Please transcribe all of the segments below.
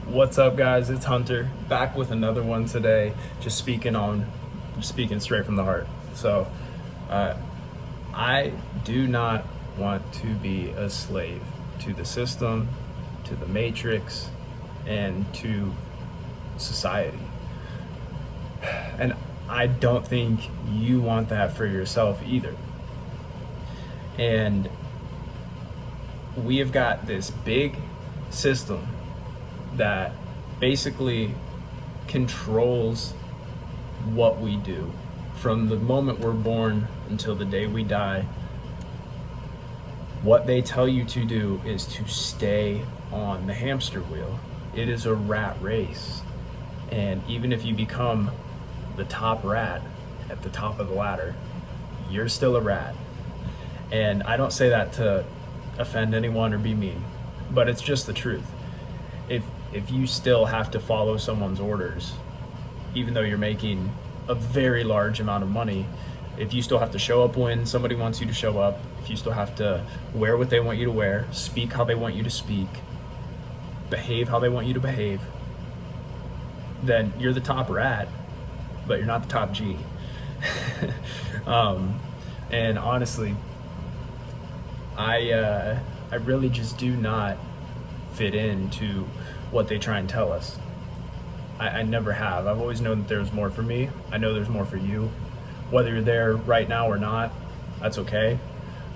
What's up, guys? It's Hunter back with another one today. Just speaking straight from the heart. So, I do not want to be a slave to the system, to the matrix, and to society. And I don't think you want that for yourself either. And we have got this big system that basically controls what we do from the moment we're born until the day we die. What they tell you to do is to stay on the hamster wheel. It is a rat race. And even if you become the top rat at the top of the ladder, you're still a rat. And I don't say that to offend anyone or be mean, but it's just the truth. If you still have to follow someone's orders, even though you're making a very large amount of money, if you still have to show up when somebody wants you to show up, if you still have to wear what they want you to wear, speak how they want you to speak, behave how they want you to behave, then you're the top rat, but you're not the top G. And honestly, I really just do not fit into what they try and tell us. I never have. I've always known that there's more for me. I know there's more for you. Whether you're there right now or not, that's okay.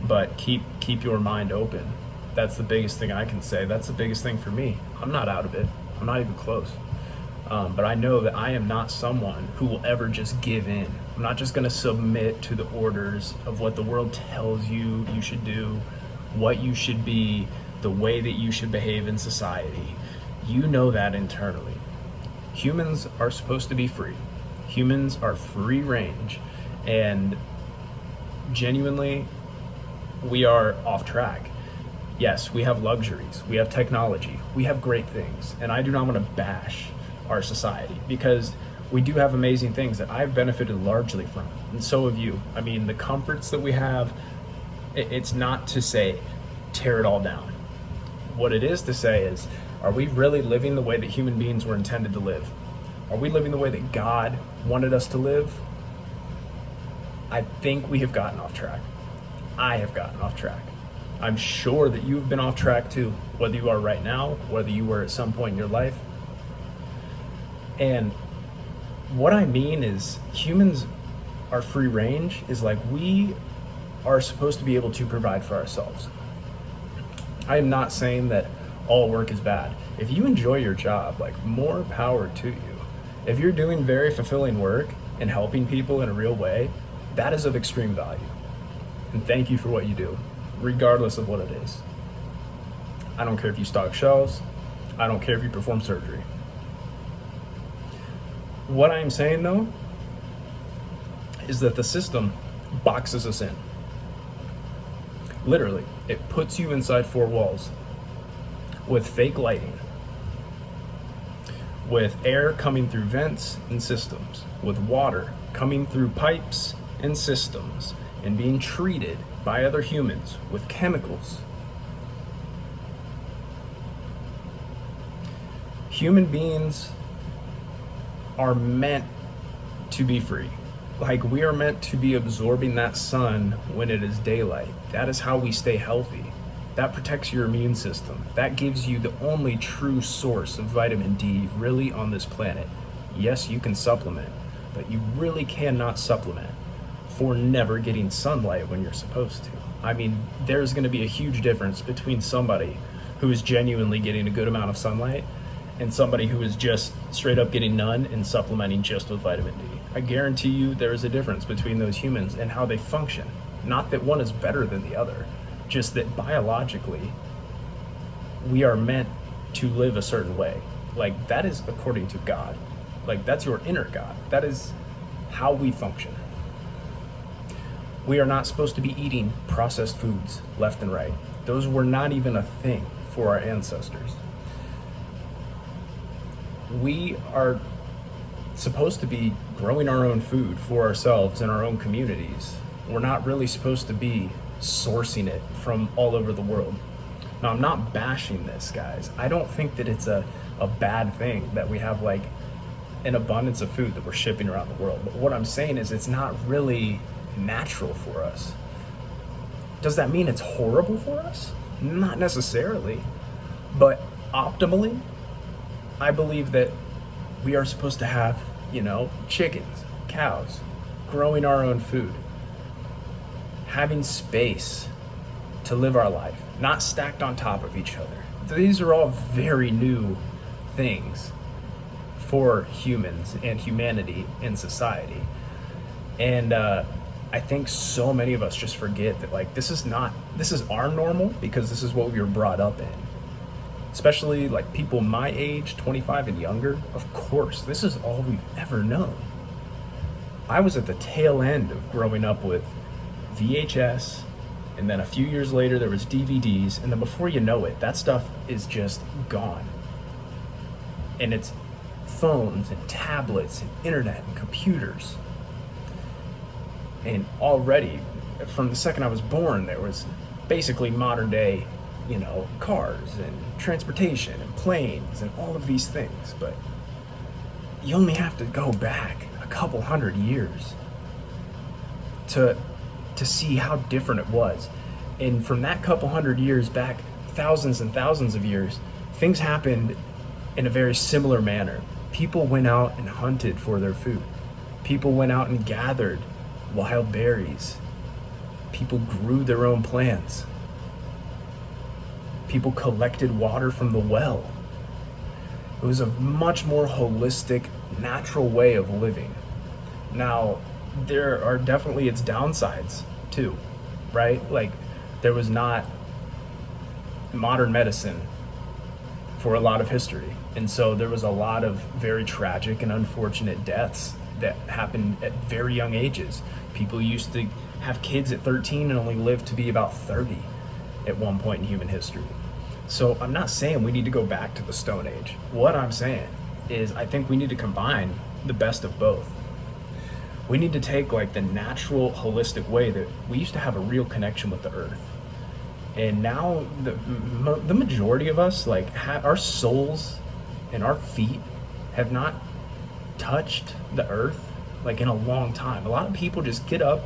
But keep your mind open. That's the biggest thing I can say. That's the biggest thing for me. I'm not out of it. I'm not even close. But I know that I am not someone who will ever just give in. I'm not just going to submit to the orders of what the world tells you should do, what you should be, the way that you should behave in society. You know that internally. Humans are supposed to be free. Humans are free range, and genuinely, we are off track. Yes, we have luxuries, we have technology, we have great things, and I do not want to bash our society because we do have amazing things that I've benefited largely from, and so have you. I mean, the comforts that we have, it's not to say tear it all down. What it is to say is, are we really living the way that human beings were intended to live? Are we living the way that God wanted us to live? I think we have gotten off track. I have gotten off track. I'm sure that you've been off track too, whether you are right now, whether you were at some point in your life. And what I mean is, humans are free range, is like we are supposed to be able to provide for ourselves. I am not saying that all work is bad. If you enjoy your job, like, more power to you. If you're doing very fulfilling work and helping people in a real way, that is of extreme value. And thank you for what you do, regardless of what it is. I don't care if you stock shelves. I don't care if you perform surgery. What I'm saying though, is that the system boxes us in. Literally, it puts you inside four walls with fake lighting, with air coming through vents and systems, with water coming through pipes and systems, and being treated by other humans with chemicals. Human beings are meant to be free. Like, we are meant to be absorbing that sun when it is daylight. That is how we stay healthy. That protects your immune system. That gives you the only true source of vitamin D really on this planet. Yes, you can supplement, but you really cannot supplement for never getting sunlight when you're supposed to. I mean, there's going to be a huge difference between somebody who is genuinely getting a good amount of sunlight and somebody who is just straight up getting none and supplementing just with vitamin D. I guarantee you there is a difference between those humans and how they function. Not that one is better than the other, just that biologically, we are meant to live a certain way. Like, that is according to God. Like, that's your inner God. That is how we function. We are not supposed to be eating processed foods left and right. Those were not even a thing for our ancestors. We are supposed to be growing our own food for ourselves in our own communities. We're not really supposed to be sourcing it from all over the world. Now, I'm not bashing this, guys. I don't think that it's a a bad thing that we have like an abundance of food that we're shipping around the world. But what I'm saying is it's not really natural for us. Does that mean it's horrible for us? Not necessarily. But optimally, I believe that we are supposed to have, chickens, cows, growing our own food, having space to live our life, not stacked on top of each other. These are all very new things for humans and humanity in society. And I think so many of us just forget that like this is our normal because this is what we were brought up in. Especially like people my age, 25 and younger, of course, this is all we've ever known. I was at the tail end of growing up with VHS, and then a few years later there was DVDs, and then before you know it, that stuff is just gone. And it's phones and tablets and internet and computers. And already, from the second I was born, there was basically modern day, cars and transportation and planes and all of these things. But you only have to go back a couple hundred years to see how different it was. And from that couple hundred years back, thousands and thousands of years, things happened in a very similar manner. People went out and hunted for their food. People went out and gathered wild berries. People grew their own plants. People collected water from the well. It was a much more holistic, natural way of living. Now, there are definitely its downsides too, right? Like, there was not modern medicine for a lot of history. And so there was a lot of very tragic and unfortunate deaths that happened at very young ages. People used to have kids at 13 and only live to be about 30 at one point in human history. So I'm not saying we need to go back to the Stone Age. What I'm saying is I think we need to combine the best of both. We need to take like the natural, holistic way that we used to have a real connection with the earth. And now the majority of us, like our souls and our feet have not touched the earth like in a long time. A lot of people just get up,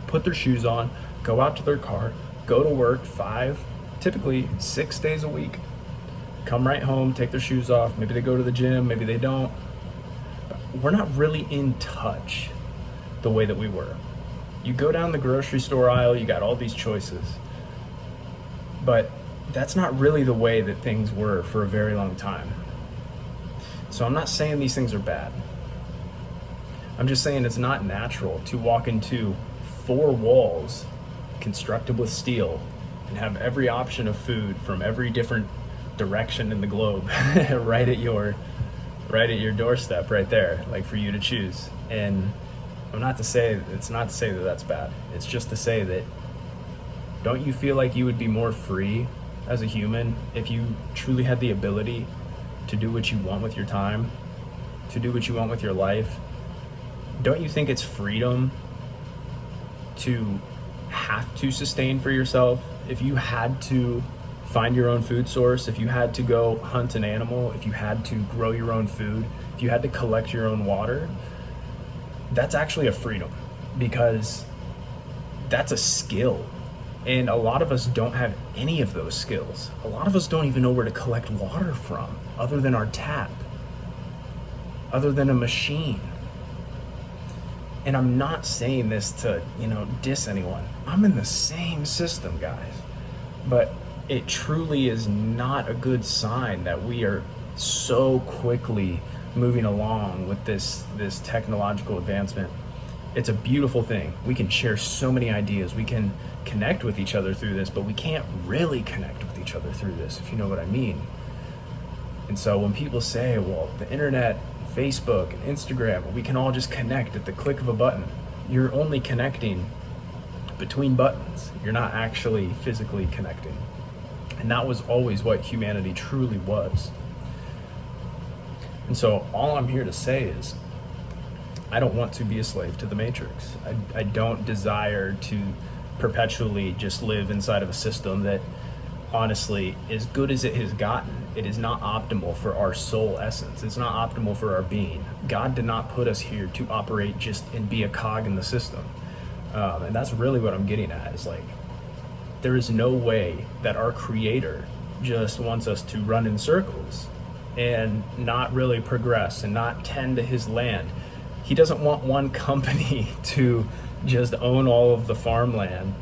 put their shoes on, go out to their car, go to work 5, typically 6 days a week, come right home, take their shoes off. Maybe they go to the gym, maybe they don't. But we're not really in touch the way that we were. You go down the grocery store aisle, you got all these choices. But that's not really the way that things were for a very long time. So I'm not saying these things are bad. I'm just saying it's not natural to walk into 4 walls constructed with steel and have every option of food from every different direction in the globe right at your doorstep right there, like for you to choose. And it's not to say that that's bad. It's just to say that, don't you feel like you would be more free as a human if you truly had the ability to do what you want with your time, to do what you want with your life? Don't you think it's freedom to have to sustain for yourself? If you had to find your own food source, if you had to go hunt an animal, if you had to grow your own food, if you had to collect your own water, that's actually a freedom, because that's a skill. And a lot of us don't have any of those skills. A lot of us don't even know where to collect water from, other than our tap, other than a machine. And I'm not saying this to, diss anyone. I'm in the same system, guys. But it truly is not a good sign that we are so quickly moving along with this technological advancement. It's a beautiful thing. We can share so many ideas. We can connect with each other through this, but we can't really connect with each other through this, if you know what I mean. And so when people say, well, the internet, Facebook and Instagram, we can all just connect at the click of a button, you're only connecting between buttons. You're not actually physically connecting. And that was always what humanity truly was. And so all I'm here to say is, I don't want to be a slave to the Matrix. I don't desire to perpetually just live inside of a system that, honestly, as good as it has gotten, It is not optimal for our soul essence. It's not optimal for our being. God did not put us here to operate just and be a cog in the system. And that's really what I'm getting at, is like, there is no way that our Creator just wants us to run in circles and not really progress and not tend to his land. He doesn't want one company to just own all of the farmland,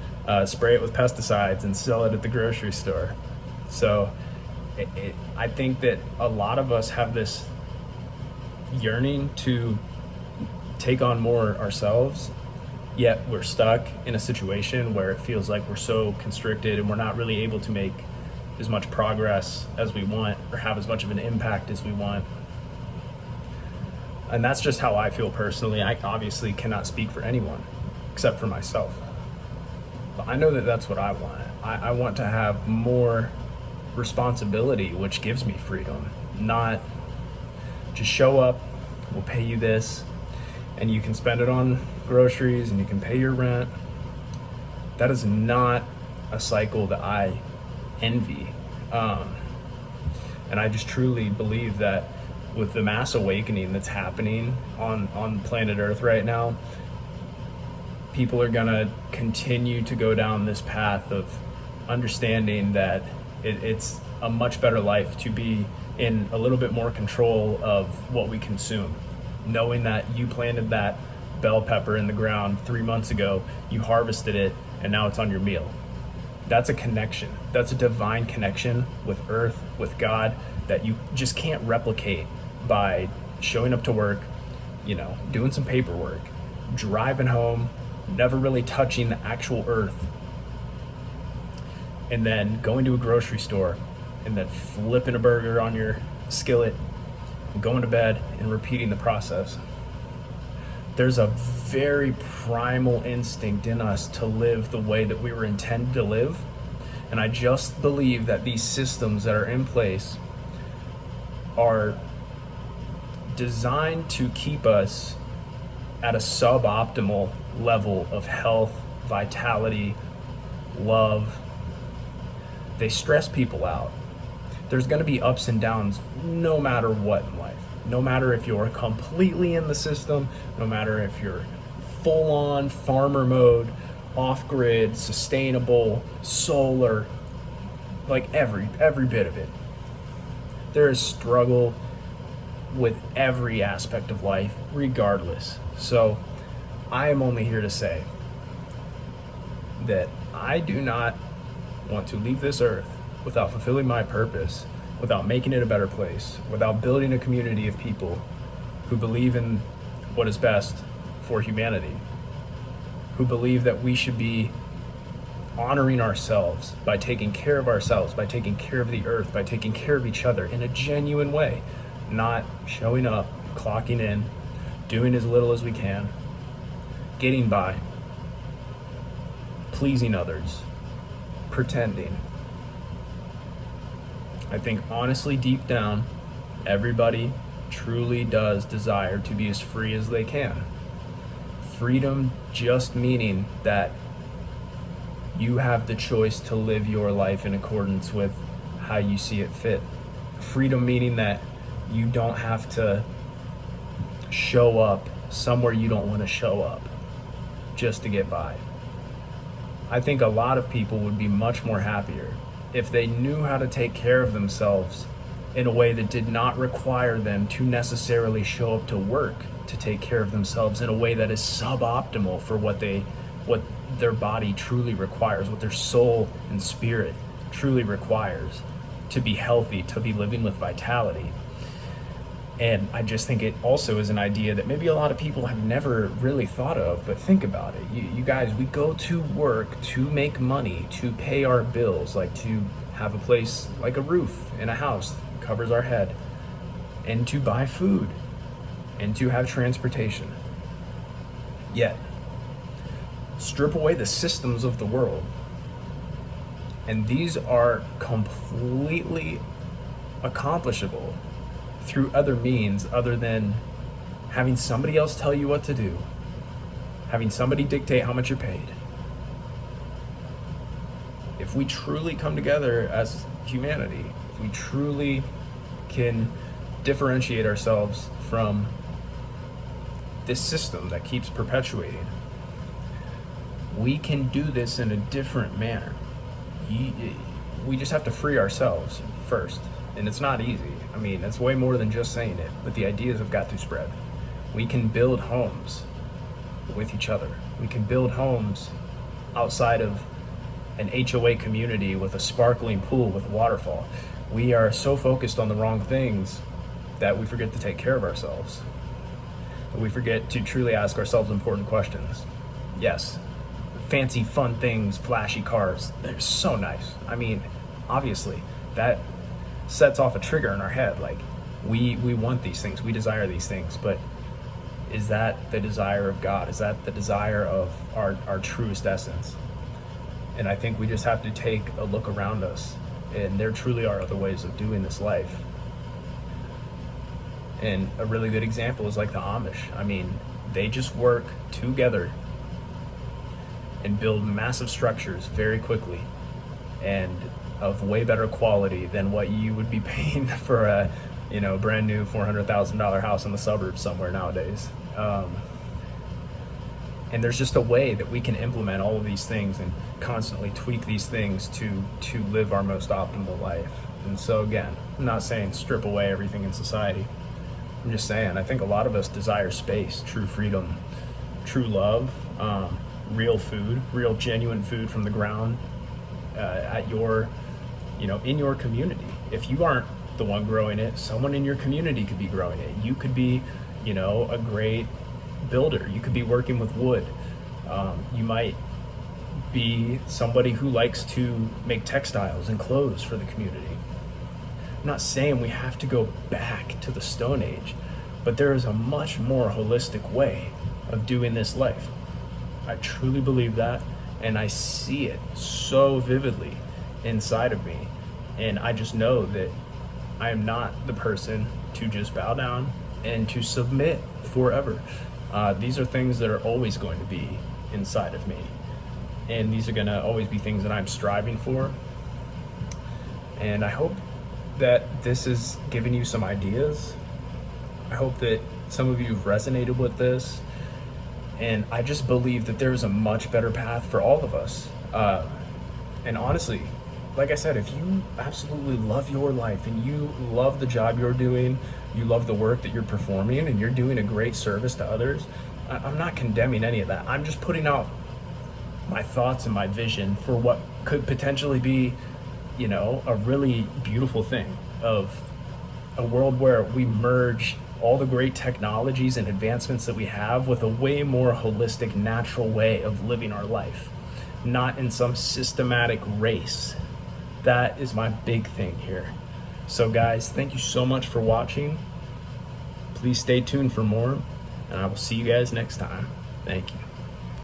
spray it with pesticides, and sell it at the grocery store. So I think that a lot of us have this yearning to take on more ourselves, yet we're stuck in a situation where it feels like we're so constricted and we're not really able to make as much progress as we want or have as much of an impact as we want. And that's just how I feel personally. I obviously cannot speak for anyone except for myself. But I know that that's what I want. I want to have more responsibility, which gives me freedom, not just show up, we'll pay you this, and you can spend it on groceries and you can pay your rent. That is not a cycle that I envy. And I just truly believe that with the mass awakening that's happening on planet Earth right now, people are gonna continue to go down this path of understanding that it's a much better life to be in a little bit more control of what we consume. Knowing that you planted that bell pepper in the ground 3 months ago, you harvested it, and now it's on your meal. That's a connection. That's a divine connection with Earth, with God, that you just can't replicate by showing up to work, doing some paperwork, driving home, never really touching the actual earth, and then going to a grocery store and then flipping a burger on your skillet and going to bed and repeating the process. There's a very primal instinct in us to live the way that we were intended to live. And I just believe that these systems that are in place are designed to keep us at a suboptimal level of health, vitality, love. They stress people out. There's going to be ups and downs no matter what in life. No matter if you're completely in the system, no matter if you're full-on farmer mode, off-grid, sustainable, solar, like every bit of it. There is struggle with every aspect of life, regardless. So I am only here to say that I do not want to leave this earth without fulfilling my purpose, without making it a better place, without building a community of people who believe in what is best for humanity, who believe that we should be honoring ourselves by taking care of ourselves, by taking care of the earth, by taking care of each other in a genuine way, not showing up, clocking in, doing as little as we can, getting by, pleasing others, pretending. I think honestly, deep down, everybody truly does desire to be as free as they can. Freedom just meaning that you have the choice to live your life in accordance with how you see it fit. Freedom meaning that you don't have to show up somewhere you don't want to show up just to get by. I think a lot of people would be much more happier if they knew how to take care of themselves in a way that did not require them to necessarily show up to work to take care of themselves in a way that is suboptimal for what their body truly requires, what their soul and spirit truly requires to be healthy, to be living with vitality. And I just think it also is an idea that maybe a lot of people have never really thought of, but think about it. You guys, we go to work to make money, to pay our bills, like to have a place like a roof in a house that covers our head, and to buy food, and to have transportation. Yet, strip away the systems of the world, and these are completely accomplishable through other means other than having somebody else tell you what to do, having somebody dictate how much you're paid. If we truly come together as humanity, if we truly can differentiate ourselves from this system that keeps perpetuating, we can do this in a different manner. We just have to free ourselves first. And it's not easy. I mean, it's way more than just saying it, but the ideas have got to spread. We can build homes with each other. We can build homes outside of an HOA community with a sparkling pool with a waterfall. We are so focused on the wrong things that we forget to take care of ourselves. We forget to truly ask ourselves important questions. Yes, fancy, fun things, flashy cars, they're so nice. I mean, obviously, that sets off a trigger in our head. Like, we want these things, we desire these things, but is that the desire of God? Is that the desire of our truest essence? And I think we just have to take a look around us, and there truly are other ways of doing this life. And a really good example is like the Amish. I mean, they just work together and build massive structures very quickly and of way better quality than what you would be paying for a brand new $400,000 house in the suburbs somewhere nowadays. And there's just a way that we can implement all of these things and constantly tweak these things to live our most optimal life. And so again, I'm not saying strip away everything in society. I'm just saying, I think a lot of us desire space, true freedom, true love, real food, real genuine food from the ground at your, in your community. If you aren't the one growing it, someone in your community could be growing it. You could be, a great builder. You could be working with wood. You might be somebody who likes to make textiles and clothes for the community. I'm not saying we have to go back to the Stone Age, but there is a much more holistic way of doing this life. I truly believe that, and I see it so vividly inside of me. And I just know that I am not the person to just bow down and to submit forever. These are things that are always going to be inside of me. And these are going to always be things that I'm striving for. And I hope that this has given you some ideas. I hope that some of you have resonated with this. And I just believe that there is a much better path for all of us. And honestly, like I said, if you absolutely love your life and you love the job you're doing, you love the work that you're performing, and you're doing a great service to others, I'm not condemning any of that. I'm just putting out my thoughts and my vision for what could potentially be, a really beautiful thing of a world where we merge all the great technologies and advancements that we have with a way more holistic, natural way of living our life, not in some systematic race. That is my big thing here. So guys, thank you so much for watching. Please stay tuned for more, and I will see you guys next time. Thank you.